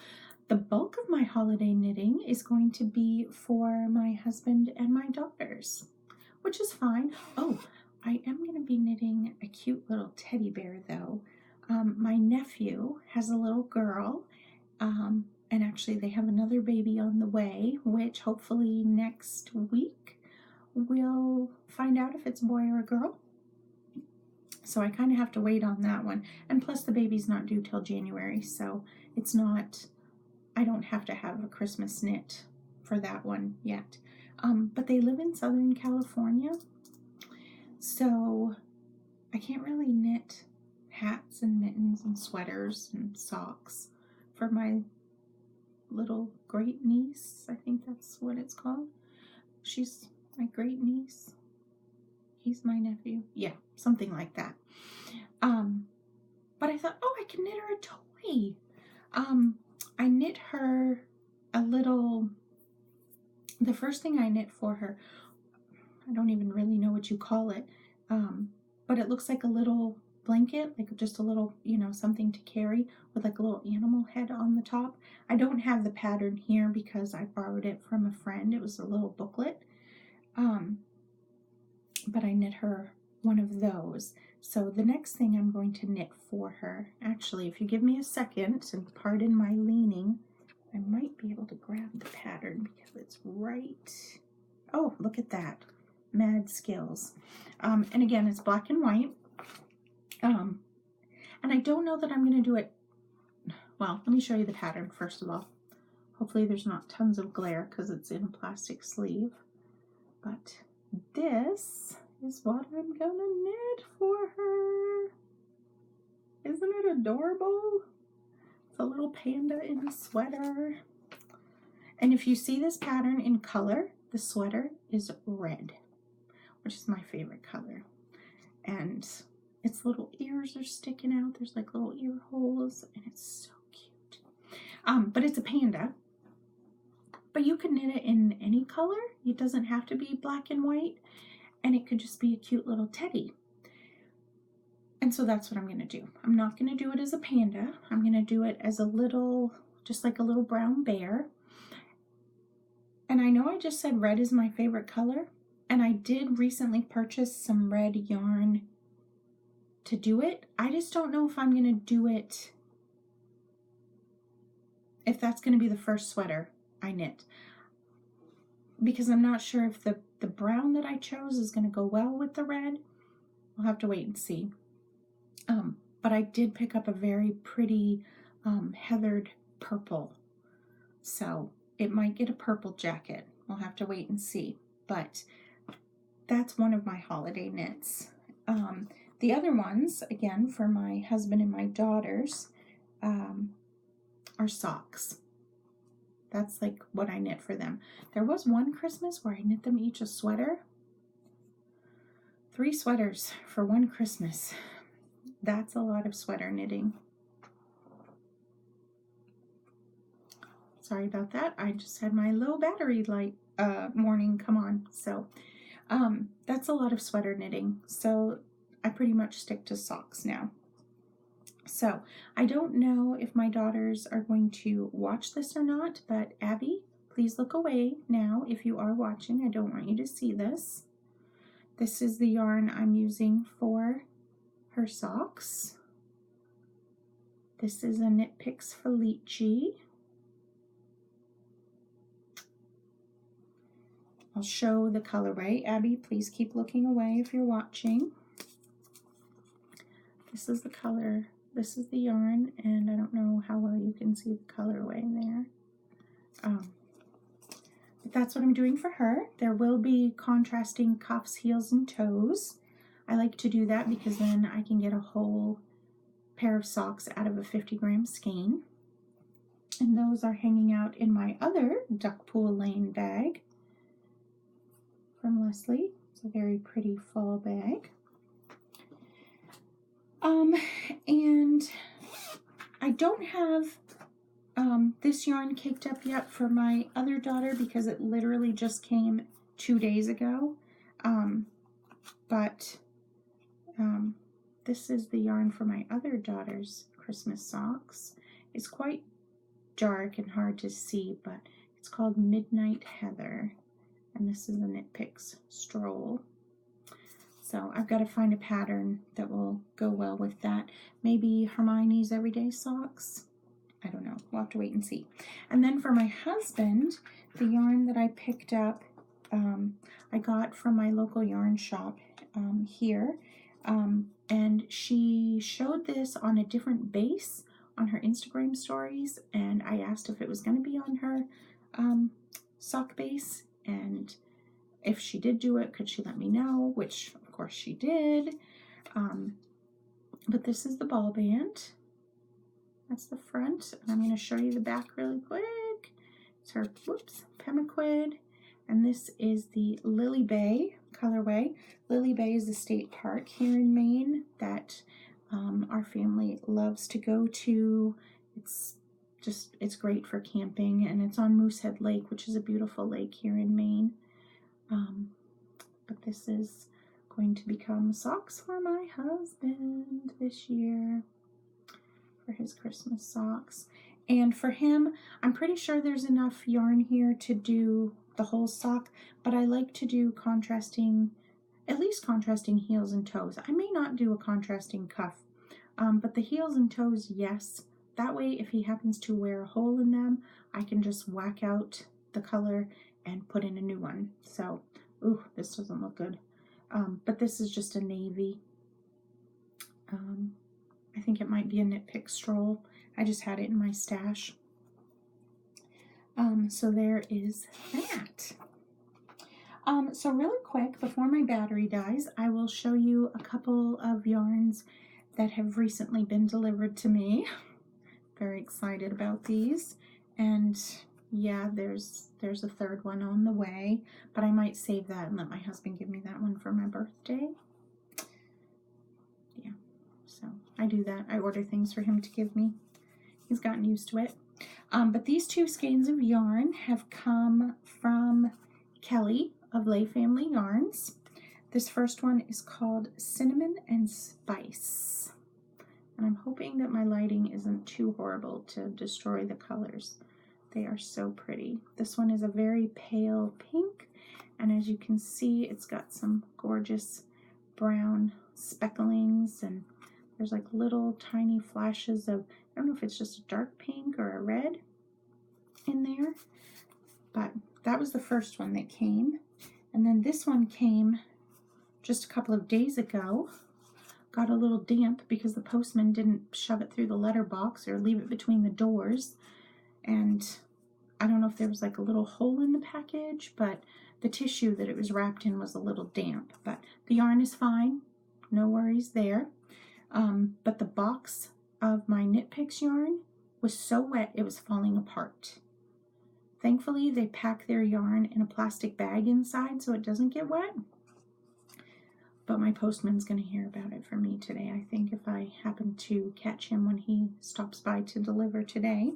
the bulk of my holiday knitting is going to be for my husband and my daughters, which is fine. Oh, I am going to be knitting a cute little teddy bear, though. My nephew has a little girl, and actually they have another baby on the way, which hopefully next week we'll find out if it's a boy or a girl. So I kind of have to wait on that one. And plus the baby's not due till January, so I don't have to have a Christmas knit for that one yet. But they live in Southern California, so I can't really knit hats and mittens and sweaters and socks for my little great niece. I think that's what it's called. She's my great niece. He's my nephew. Yeah, something like that. But I thought, I can knit her a toy. I knit her a little, the first thing I knit for her, I don't even really know what you call it, but it looks like a little blanket, like just a little, something to carry with like a little animal head on the top. I don't have the pattern here because I borrowed it from a friend. It was a little booklet, but I knit her one of those. So the next thing I'm going to knit for her, actually, if you give me a second and pardon my leaning, I might be able to grab the pattern because it's right. Oh, look at that. Mad skills. And again, it's black and white. And I don't know that I'm going to do it. Well, let me show you the pattern first of all. Hopefully there's not tons of glare because it's in a plastic sleeve. But this is what I'm going to knit for her. Isn't it adorable? It's a little panda in a sweater. And if you see this pattern in color, the sweater is red, which is my favorite color. And its little ears are sticking out. There's like little ear holes, and it's so cute. But it's a panda. But you can knit it in any color. It doesn't have to be black and white, and it could just be a cute little teddy. And so that's what I'm going to do. I'm not going to do it as a panda. I'm going to do it as a little, just like a little brown bear. And I know I just said red is my favorite color, and I did recently purchase some red yarn to do it. I just don't know if I'm going to do it, if that's going to be the first sweater I knit, because I'm not sure if the brown that I chose is going to go well with the red. We'll have to wait and see. But I did pick up a very pretty heathered purple So it might get a purple jacket. We'll have to wait and see. But that's one of my holiday knits. The other ones, again, for my husband and my daughters, are socks. That's like what I knit for them. There was one Christmas where I knit them each a sweater. 3 sweaters for one Christmas. That's a lot of sweater knitting. Sorry about that. I just had my low battery light warning come on. So that's a lot of sweater knitting. So I pretty much stick to socks now. So I don't know if my daughters are going to watch this or not, but Abby, please look away now if you are watching. I don't want you to see this. This is the yarn I'm using for her socks. This is a Knit Picks Felici. I'll show the colorway. Abby, please keep looking away if you're watching. This is the color. This is the yarn, and I don't know how well you can see the colorway there. But that's what I'm doing for her. There will be contrasting cuffs, heels, and toes. I like to do that because then I can get a whole pair of socks out of a 50-gram skein. And those are hanging out in my other Duckpool Lane bag from Leslie. It's a very pretty fall bag. And I don't have this yarn caked up yet for my other daughter because it literally just came 2 days ago. But this is the yarn for my other daughter's Christmas socks. It's quite dark and hard to see, but it's called Midnight Heather. And this is the Knit Picks Stroll. So I've got to find a pattern that will go well with that. Maybe Hermione's Everyday Socks. I don't know. We'll have to wait and see. And then for my husband, the yarn that I picked up, I got from my local yarn shop here. And she showed this on a different base on her Instagram stories. And I asked if it was going to be on her sock base. And if she did do it, could she let me know? Which, of course, she did. But this is the ball band. That's the front. And I'm going to show you the back really quick. It's her, Pemaquid. And this is the Lily Bay colorway. Lily Bay is a state park here in Maine that our family loves to go to. It's great for camping, and it's on Moosehead Lake, which is a beautiful lake here in Maine. But this is going to become socks for my husband this year for his Christmas socks. And for him, I'm pretty sure there's enough yarn here to do the whole sock, but I like to do at least contrasting heels and toes. I may not do a contrasting cuff, but the heels and toes, yes. That way, if he happens to wear a hole in them, I can just whack out the color and put in a new one. So, ooh, this doesn't look good. But this is just a navy. I think it might be a Knit Pick Stroll. I just had it in my stash. So there is that. So really quick, before my battery dies, I will show you a couple of yarns that have recently been delivered to me. Very excited about these. And yeah, there's a third one on the way, but I might save that and let my husband give me that one for my birthday. Yeah, so I do that. I order things for him to give me. He's gotten used to it. But these 2 skeins of yarn have come from Kelly of Lay Family Yarns. This first one is called Cinnamon and Spice. And I'm hoping that my lighting isn't too horrible to destroy the colors. They are so pretty. This one is a very pale pink, and as you can see, it's got some gorgeous brown specklings, and there's like little tiny flashes of, I don't know if it's just a dark pink or a red in there, but that was the first one that came. And then this one came just a couple of days ago. Got a little damp because the postman didn't shove it through the letterbox or leave it between the doors. And I don't know if there was like a little hole in the package, but the tissue that it was wrapped in was a little damp. But the yarn is fine, no worries there. But the box of my Knit Picks yarn was so wet it was falling apart. Thankfully, they pack their yarn in a plastic bag inside so it doesn't get wet. But my postman's going to hear about it from me today, I think, if I happen to catch him when he stops by to deliver today.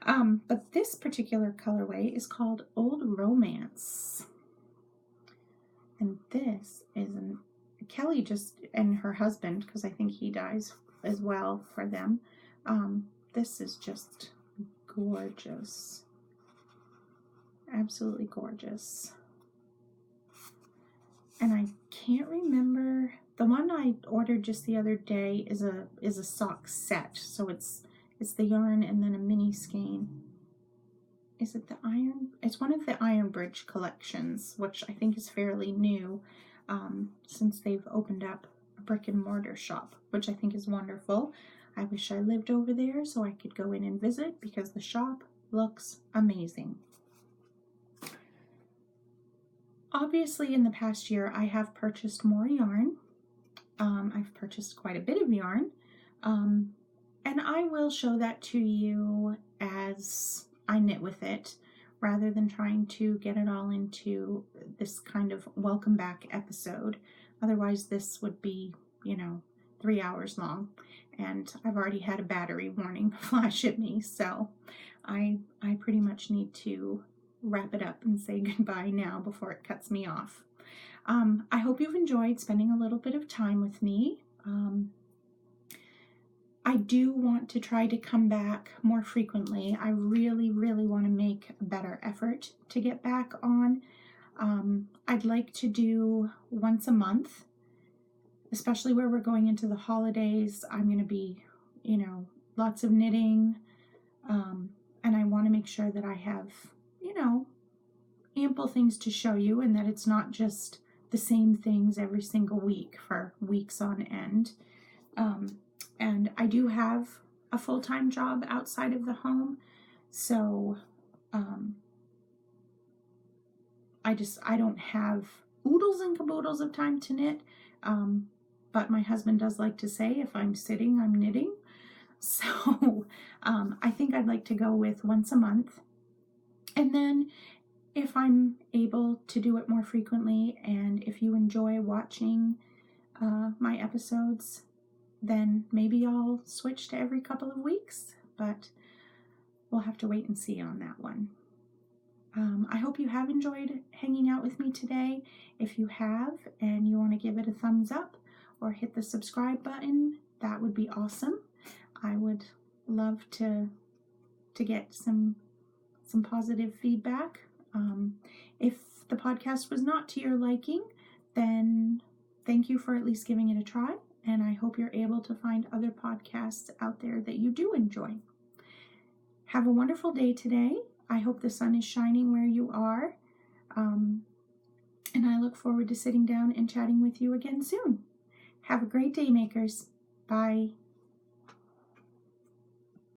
But this particular colorway is called Old Romance. And this is Kelly just, and her husband, because I think he dyes as well for them. This is just gorgeous. Absolutely gorgeous. And I can't remember, the one I ordered just the other day is a sock set. So it's the yarn and then a mini skein. Is it the Iron? It's one of the Iron Bridge collections, which I think is fairly new, since they've opened up a brick and mortar shop, which I think is wonderful. I wish I lived over there so I could go in and visit because the shop looks amazing. Obviously, in the past year, I have purchased more yarn. I've purchased quite a bit of yarn, and I will show that to you as I knit with it, rather than trying to get it all into this kind of welcome back episode. Otherwise, this would be, 3 hours long, and I've already had a battery warning flash at me, so I pretty much need to wrap it up and say goodbye now before it cuts me off. I hope you've enjoyed spending a little bit of time with me. I do want to try to come back more frequently. I really, really want to make a better effort to get back on. I'd like to do once a month, especially where we're going into the holidays. I'm going to be, lots of knitting, and I want to make sure that I have, ample things to show you and that it's not just the same things every single week for weeks on end. And I do have a full-time job outside of the home, so I don't have oodles and caboodles of time to knit, but my husband does like to say if I'm sitting, I'm knitting. So I think I'd like to go with once a month. And then if I'm able to do it more frequently, and if you enjoy watching my episodes, then maybe I'll switch to every couple of weeks, but we'll have to wait and see on that one. I hope you have enjoyed hanging out with me today. If you have and you want to give it a thumbs up or hit the subscribe button, that would be awesome. I would love to get some positive feedback. If the podcast was not to your liking, then thank you for at least giving it a try, and I hope you're able to find other podcasts out there that you do enjoy. Have a wonderful day today. I hope the sun is shining where you are, and I look forward to sitting down and chatting with you again soon. Have a great day, makers. Bye.